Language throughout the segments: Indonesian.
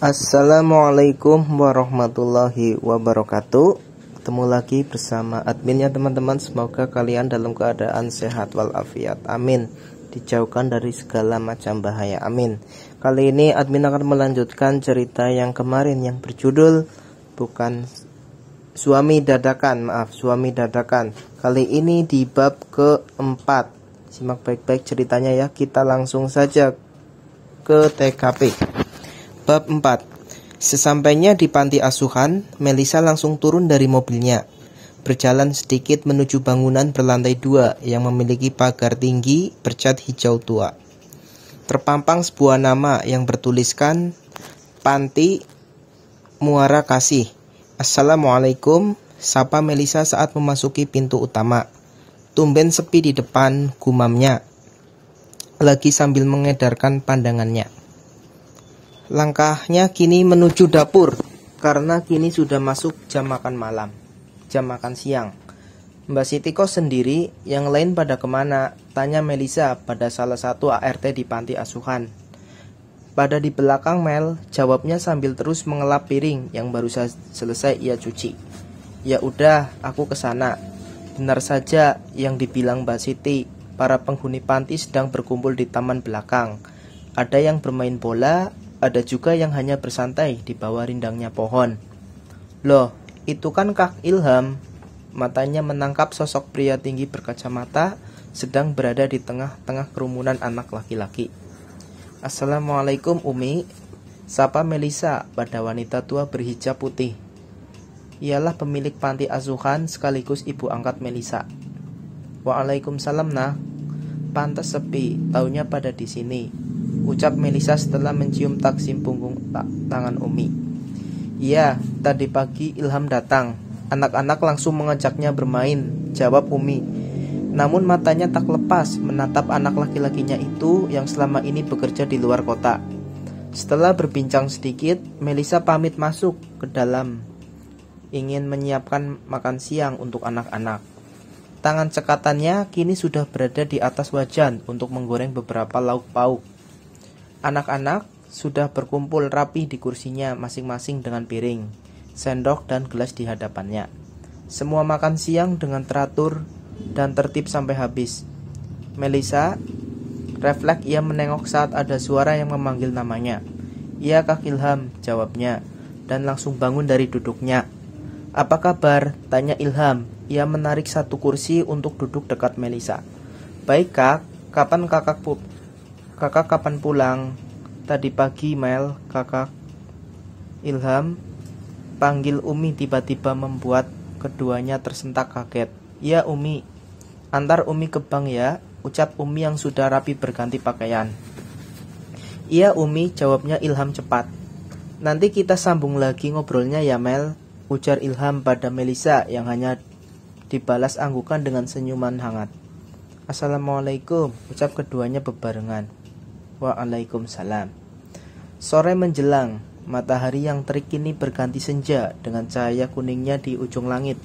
Assalamualaikum warahmatullahi wabarakatuh. Ketemu lagi bersama adminnya teman-teman. Semoga kalian dalam keadaan sehat walafiat, amin. Dijauhkan dari segala macam bahaya, amin. Kali ini admin akan melanjutkan cerita yang kemarin yang berjudul Suami Dadakan. Kali ini di bab keempat. Simak baik-baik ceritanya ya. Kita langsung saja ke TKP. Bab 4. Sesampainya di panti asuhan, Melisa langsung turun dari mobilnya. Berjalan sedikit menuju bangunan berlantai 2 yang memiliki pagar tinggi bercat hijau tua. Terpampang sebuah nama yang bertuliskan Panti Muara Kasih. Assalamualaikum, sapa Melisa saat memasuki pintu utama. Tumben sepi di depan, gumamnya, lagi sambil mengedarkan pandangannya. Langkahnya kini menuju dapur, karena kini sudah masuk jam makan siang. Mbak Siti kok sendiri, yang lain pada kemana? Tanya Melisa pada salah satu ART di panti asuhan. Pada di belakang Mel, jawabnya sambil terus mengelap piring yang baru selesai ia cuci. Ya udah, aku kesana. Benar saja yang dibilang Mbak Siti, para penghuni panti sedang berkumpul di taman belakang. Ada yang bermain bola, ada juga yang hanya bersantai di bawah rindangnya pohon. Loh, itu kan Kak Ilham. Matanya menangkap sosok pria tinggi berkacamata sedang berada di tengah-tengah kerumunan anak laki-laki. Assalamualaikum Umi, sapa Melisa pada wanita tua berhijab putih. Ialah pemilik panti asuhan sekaligus ibu angkat Melisa. Waalaikumsalam nak. Pantas sepi, taunya pada di sini, ucap Melisa setelah mencium taksim punggung tangan Umi. Iya, tadi pagi Ilham datang. Anak-anak langsung mengajaknya bermain, jawab Umi. Namun matanya tak lepas menatap anak laki-lakinya itu yang selama ini bekerja di luar kota. Setelah berbincang sedikit, Melisa pamit masuk ke dalam, ingin menyiapkan makan siang untuk anak-anak. Tangan cekatannya kini sudah berada di atas wajan untuk menggoreng beberapa lauk pauk. Anak-anak sudah berkumpul rapi di kursinya masing-masing dengan piring, sendok dan gelas di hadapannya. Semua makan siang dengan teratur dan tertib sampai habis. Melisa, refleks ia menengok saat ada suara yang memanggil namanya. Iya Kak Ilham, jawabnya, dan langsung bangun dari duduknya. Apa kabar? Tanya Ilham. Ia menarik satu kursi untuk duduk dekat Melisa. Baik Kak, kapan kakak kapan pulang? Tadi pagi Mel, kakak. Ilham panggil Umi tiba-tiba membuat keduanya tersentak kaget. Ya Umi, antar Umi ke bank ya, ucap Umi yang sudah rapi berganti pakaian. Iya Umi, jawabnya Ilham cepat. Nanti kita sambung lagi ngobrolnya ya Mel, ujar Ilham pada Melisa yang hanya dibalas anggukan dengan senyuman hangat. Assalamualaikum, ucap keduanya bebarengan. Waalaikumsalam. Sore menjelang, matahari yang terik kini berganti senja dengan cahaya kuningnya di ujung langit.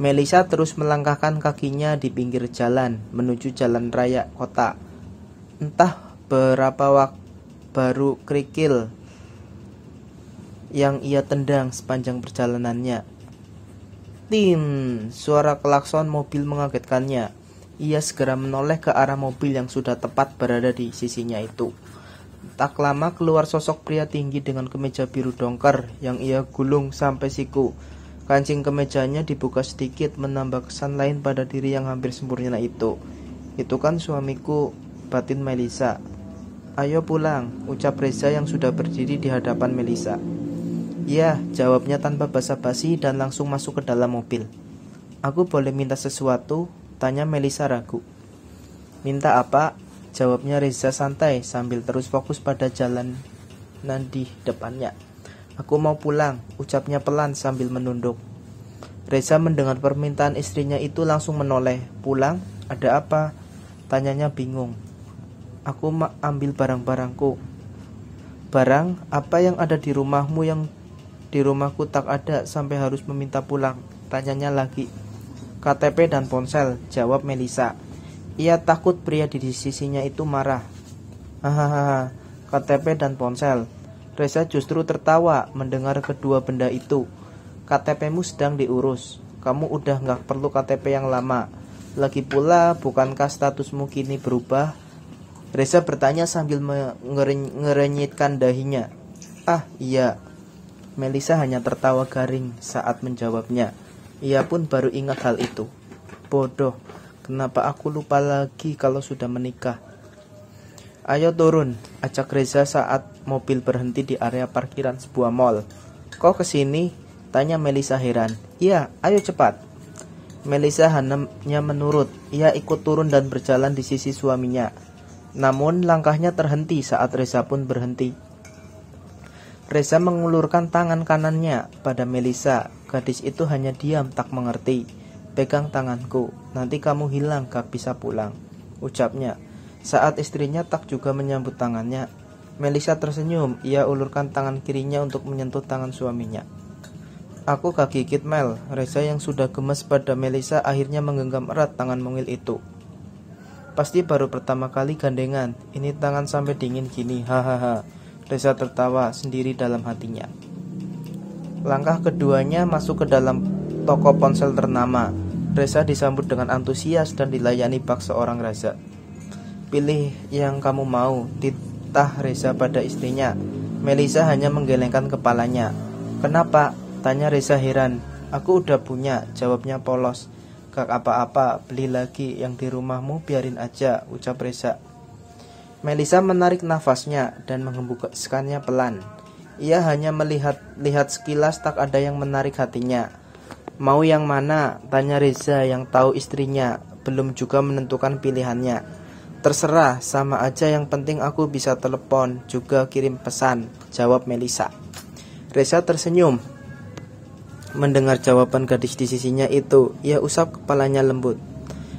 Melisa terus melangkahkan kakinya di pinggir jalan menuju jalan raya kota. Entah berapa waktu baru kerikil yang ia tendang sepanjang perjalanannya. Tin, suara klakson mobil mengagetkannya. Ia segera menoleh ke arah mobil yang sudah tepat berada di sisinya itu. Tak lama keluar sosok pria tinggi dengan kemeja biru dongker yang ia gulung sampai siku. Kancing kemejanya dibuka sedikit menambah kesan lain pada diri yang hampir sempurna itu. Itu kan suamiku, batin Melisa. Ayo pulang, ucap Reza yang sudah berdiri di hadapan Melisa. Ya, jawabnya tanpa basa-basi dan langsung masuk ke dalam mobil. Aku boleh minta sesuatu? Tanya Melisa ragu. Minta apa? Jawabnya Reza santai sambil terus fokus pada jalanan di depannya. Aku mau pulang, ucapnya pelan sambil menunduk. Reza mendengar permintaan istrinya itu langsung menoleh. Pulang? Ada apa? Tanyanya bingung. Aku ambil barang-barangku. Barang? Apa yang ada di rumahmu yang di rumahku tak ada sampai harus meminta pulang? Tanyanya lagi. KTP dan ponsel, jawab Melisa. Ia takut pria di sisinya itu marah. Hahaha, KTP dan ponsel. Reza justru tertawa mendengar kedua benda itu. KTP-mu sedang diurus. Kamu udah nggak perlu KTP yang lama. Lagi pula, bukankah statusmu kini berubah? Reza bertanya sambil ngerenyitkan dahinya. Ah, iya. Melisa hanya tertawa garing saat menjawabnya. Ia pun baru ingat hal itu. Bodoh, kenapa aku lupa lagi kalau sudah menikah? Ayo turun, ajak Reza saat mobil berhenti di area parkiran sebuah mall. Kok kesini? Tanya Melisa heran. Iya, ayo cepat. Melisa hanya menurut. Ia ikut turun dan berjalan di sisi suaminya. Namun langkahnya terhenti saat Reza pun berhenti. Reza mengulurkan tangan kanannya pada Melisa. Gadis itu hanya diam tak mengerti. Pegang tanganku, nanti kamu hilang gak bisa pulang, ucapnya. Saat istrinya tak juga menyambut tangannya. Melisa tersenyum. Ia ulurkan tangan kirinya untuk menyentuh tangan suaminya. Aku gak gigit, Mel. Reza yang sudah gemes pada Melisa akhirnya menggenggam erat tangan mungil itu. Pasti baru pertama kali gandengan. Ini tangan sampai dingin gini. Hahaha. Reza tertawa sendiri dalam hatinya. Langkah keduanya masuk ke dalam toko ponsel ternama. Reza disambut dengan antusias dan dilayani bak seorang raja. Pilih yang kamu mau, titah Reza pada istrinya. Melisa hanya menggelengkan kepalanya. Kenapa? Tanya Reza heran. Aku udah punya, jawabnya polos. Gak apa-apa, beli lagi. Yang di rumahmu biarin aja, ucap Reza. Melisa menarik nafasnya dan menghembuskannya pelan. Ia hanya melihat sekilas, tak ada yang menarik hatinya. Mau yang mana? Tanya Reza yang tahu istrinya belum juga menentukan pilihannya. Terserah, sama aja, yang penting aku bisa telepon, juga kirim pesan, jawab Melisa. Reza tersenyum mendengar jawaban gadis di sisinya itu. Ia usap kepalanya lembut.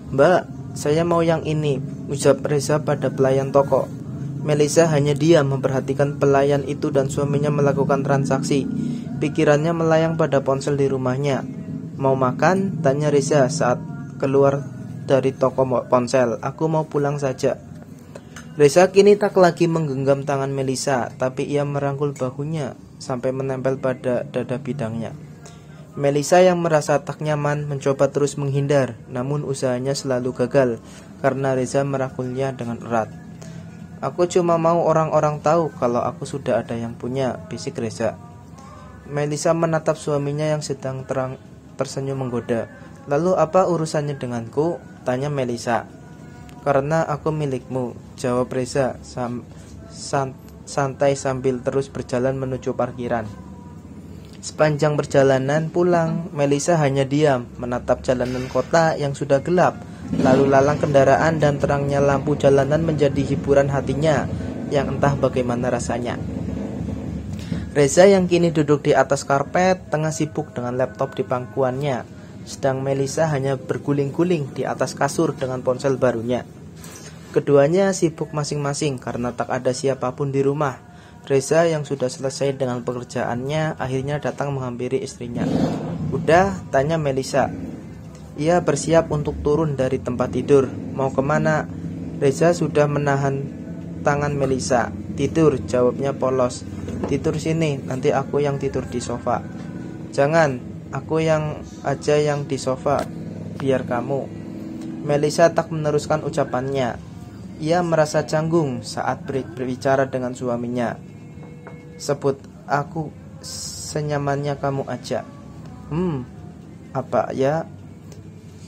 Mbak, saya mau yang ini, ucap Reza pada pelayan toko. Melisa hanya diam memperhatikan pelayan itu dan suaminya melakukan transaksi. Pikirannya melayang pada ponsel di rumahnya. Mau makan? Tanya Reza saat keluar dari toko ponsel. Aku mau pulang saja. Reza kini tak lagi menggenggam tangan Melisa, tapi ia merangkul bahunya sampai menempel pada dada bidangnya. Melisa yang merasa tak nyaman mencoba terus menghindar, namun usahanya selalu gagal karena Reza merangkulnya dengan erat. Aku cuma mau orang-orang tahu kalau aku sudah ada yang punya, bisik Reza. Melisa menatap suaminya yang sedang tersenyum menggoda. Lalu apa urusannya denganku? Tanya Melisa. Karena aku milikmu, jawab Reza santai sambil terus berjalan menuju parkiran. Sepanjang perjalanan pulang, Melisa hanya diam menatap jalanan kota yang sudah gelap. Lalu lalang kendaraan dan terangnya lampu jalanan menjadi hiburan hatinya yang entah bagaimana rasanya. Reza yang kini duduk di atas karpet tengah sibuk dengan laptop di pangkuannya. Sedang Melisa hanya berguling-guling di atas kasur dengan ponsel barunya. Keduanya sibuk masing-masing karena tak ada siapapun di rumah. Reza yang sudah selesai dengan pekerjaannya akhirnya datang menghampiri istrinya. Udah? Tanya Melisa. Ia bersiap untuk turun dari tempat tidur. Mau kemana? Reza sudah menahan tangan Melisa. Tidur, jawabnya polos. Tidur sini, nanti aku yang tidur di sofa. Jangan. Aku yang di sofa, biar kamu. Melisa tak meneruskan ucapannya. Ia merasa canggung saat berbicara dengan suaminya. Sebut aku senyamannya kamu aja. Apa ya?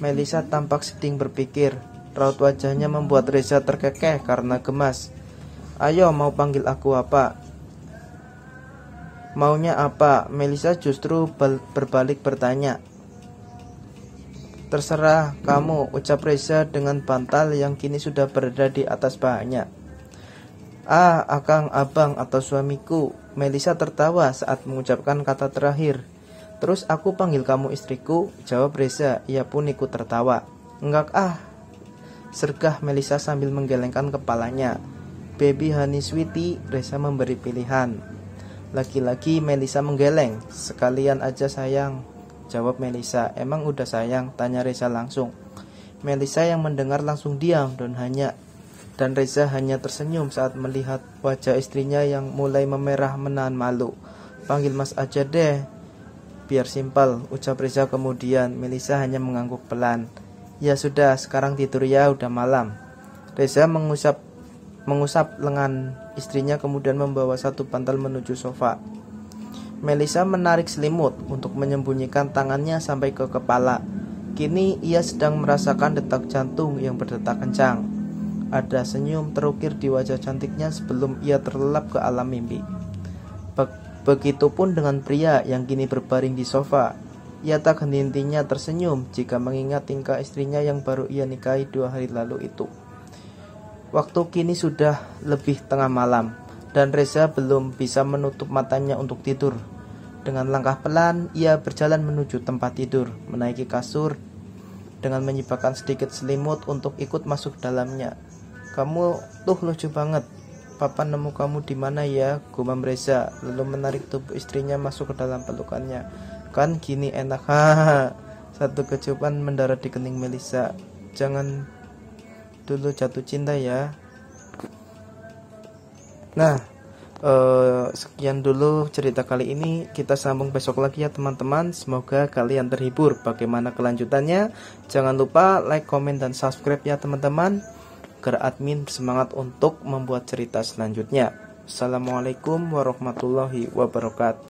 Melisa tampak sedang berpikir. Raut wajahnya membuat Reza terkekeh karena gemas. Ayo, mau panggil aku apa? Maunya apa? Melisa justru berbalik bertanya. Terserah kamu, ucap Reza dengan bantal yang kini sudah berada di atas pahanya. Ah, akang, abang, atau suamiku. Melisa tertawa saat mengucapkan kata terakhir. Terus aku panggil kamu istriku, jawab Reza. Ia pun ikut tertawa. Enggak ah, sergah Melisa sambil menggelengkan kepalanya. Baby honey sweetie, Reza memberi pilihan. Lagi-lagi Melisa menggeleng. Sekalian aja sayang, jawab Melisa. Emang udah sayang? Tanya Reza langsung. Melisa yang mendengar langsung diam dan hanya Dan Reza hanya tersenyum saat melihat wajah istrinya yang mulai memerah menahan malu. "Panggil Mas aja deh, biar simpel," ucap Reza kemudian. Melisa hanya mengangguk pelan. "Ya sudah, sekarang tidur ya, udah malam." Reza mengusap lengan istrinya kemudian membawa satu bantal menuju sofa. Melisa menarik selimut untuk menyembunyikan tangannya sampai ke kepala. Kini ia sedang merasakan detak jantung yang berdetak kencang. Ada senyum terukir di wajah cantiknya sebelum ia terlelap ke alam mimpi. Begitupun dengan pria yang kini berbaring di sofa. Ia tak henti-hentinya tersenyum jika mengingat tingkah istrinya yang baru ia nikahi 2 hari lalu itu. Waktu kini sudah lebih tengah malam, dan Reza belum bisa menutup matanya untuk tidur. Dengan langkah pelan, ia berjalan menuju tempat tidur, menaiki kasur dengan menyibakkan sedikit selimut untuk ikut masuk dalamnya. "Kamu tuh lucu banget. Papa nemu kamu di mana ya?" gumam Reza, lalu menarik tubuh istrinya masuk ke dalam pelukannya. "Kan gini enak." Hahaha. Satu kecupan mendarat di kening Melisa. "Jangan dulu jatuh cinta ya." Nah, sekian dulu cerita kali ini. Kita sambung besok lagi ya teman-teman. Semoga kalian terhibur. Bagaimana kelanjutannya? Jangan lupa like, komen, dan subscribe ya teman-teman, agar admin semangat untuk membuat cerita selanjutnya. Assalamualaikum warahmatullahi wabarakatuh.